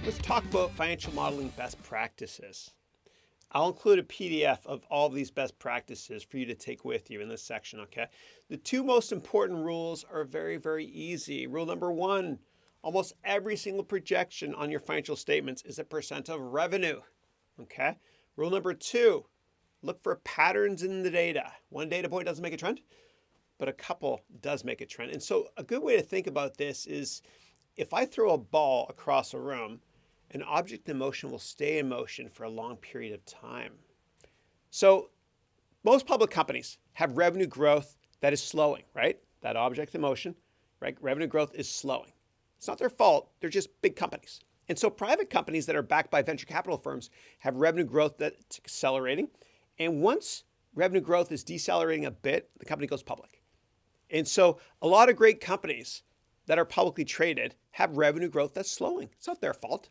Let's talk about financial modeling best practices. I'll include a PDF of all of these best practices for you to take with you in this section, okay? The two most important rules are very, very easy. Rule number one, almost every single projection on your financial statements is a percent of revenue, okay? Rule number two, look for patterns in the data. One data point doesn't make a trend, but a couple does make a trend. And so a good way to think about this is if I throw a ball across a room, an object in motion will stay in motion for a long period of time. So most public companies have revenue growth that is slowing, right? That object in motion, right? Revenue growth is slowing. It's not their fault. They're just big companies. And so private companies that are backed by venture capital firms have revenue growth that's accelerating. And once revenue growth is decelerating a bit, the company goes public. And so a lot of great companies that are publicly traded have revenue growth that's slowing. It's not their fault.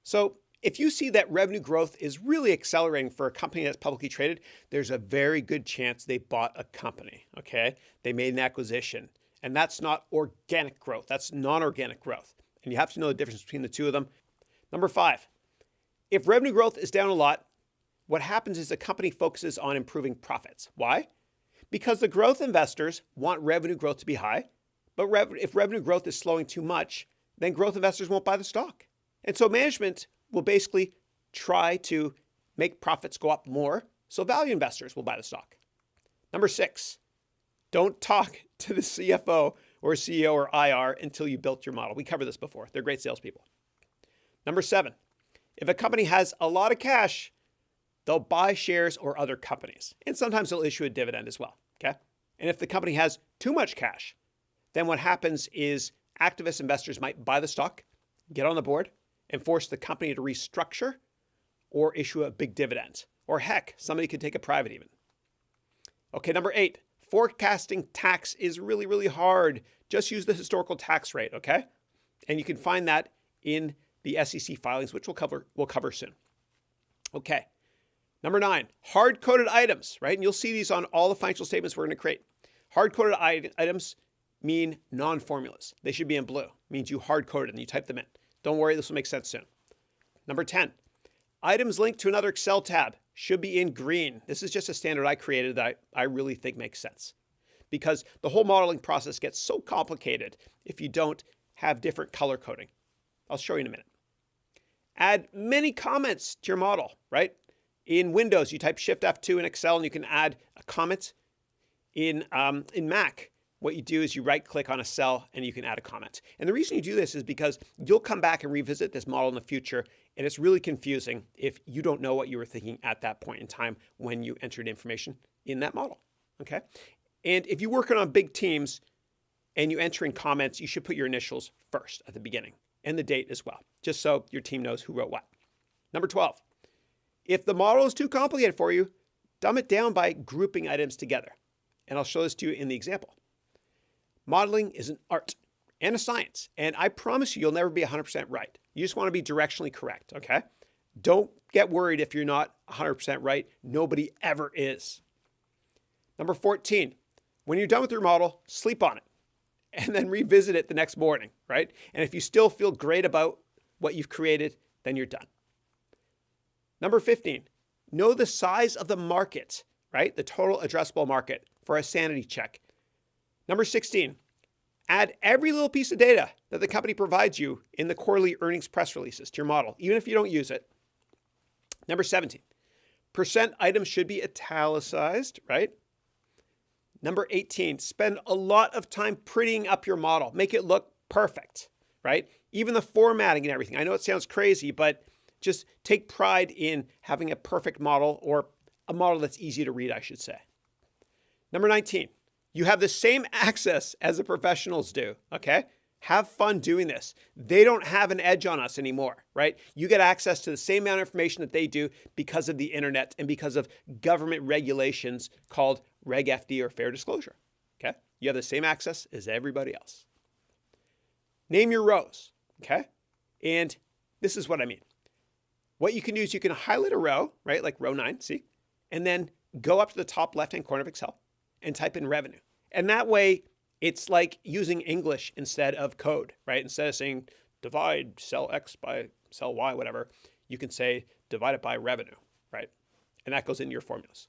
So if you see that revenue growth is really accelerating for a company that's publicly traded, there's a very good chance they bought a company, okay? They made an acquisition. And that's not organic growth. That's non-organic growth. And you have to know the difference between the two of them. Number five, if revenue growth is down a lot, what happens is the company focuses on improving profits. Why? Because the growth investors want revenue growth to be high. But if revenue growth is slowing too much, then growth investors won't buy the stock. And so management will basically try to make profits go up more, so value investors will buy the stock. Number six, don't talk to the CFO or CEO or IR until you built your model. We covered this before. They're great salespeople. Number seven, if a company has a lot of cash, they'll buy shares or other companies. And sometimes they'll issue a dividend as well, okay? And if the company has too much cash, then what happens is activist investors might buy the stock, get on the board, and force the company to restructure or issue a big dividend. Or heck, somebody could take it private even. Okay, number eight, forecasting tax is really, really hard. Just use the historical tax rate, okay? And you can find that in the SEC filings, which we'll cover soon. Okay, number nine, hard-coded items, right? And you'll see these on all the financial statements we're going to create. Hard-coded items mean non-formulas. They should be in blue. It means you hard-coded and you type them in. Don't worry, this will make sense soon. Number 10, items linked to another Excel tab should be in green. This is just a standard I created that I really think makes sense because the whole modeling process gets so complicated if you don't have different color coding. I'll show you in a minute. Add many comments to your model, right? In Windows, you type Shift F2 in Excel and you can add a comment. In Mac, what you do is you right click on a cell and you can add a comment. And the reason you do this is because you'll come back and revisit this model in the future. And it's really confusing if you don't know what you were thinking at that point in time when you entered information in that model. Okay. And if you're working on big teams and you enter in comments, you should put your initials first at the beginning and the date as well, just so your team knows who wrote what. Number 12, if the model is too complicated for you, dumb it down by grouping items together. And I'll show this to you in the example. Modeling is an art and a science. And I promise you'll never be 100% right. You just want to be directionally correct, okay? Don't get worried if you're not 100% right. Nobody ever is. Number 14, when you're done with your model, sleep on it and then revisit it the next morning, right? And if you still feel great about what you've created, then you're done. Number 15, know the size of the market, right? The total addressable market for a sanity check. Number 16, add every little piece of data that the company provides you in the quarterly earnings press releases to your model, even if you don't use it. Number 17, percent items should be italicized, right? Number 18, spend a lot of time prettying up your model. Make it look perfect, right? Even the formatting and everything. I know it sounds crazy, but just take pride in having a perfect model or a model that's easy to read, I should say. Number 19, you have the same access as the professionals do, okay? Have fun doing this. They don't have an edge on us anymore, right? You get access to the same amount of information that they do because of the internet and because of government regulations called Reg FD or fair disclosure, okay? You have the same access as everybody else. Name your rows, okay? And this is what I mean. What you can do is you can highlight a row, right? Like row 9, see? And then go up to the top left-hand corner of Excel and type in revenue. And that way, it's like using English instead of code, right? Instead of saying divide cell X by sell Y, whatever, you can say divide it by revenue, right? And that goes into your formulas.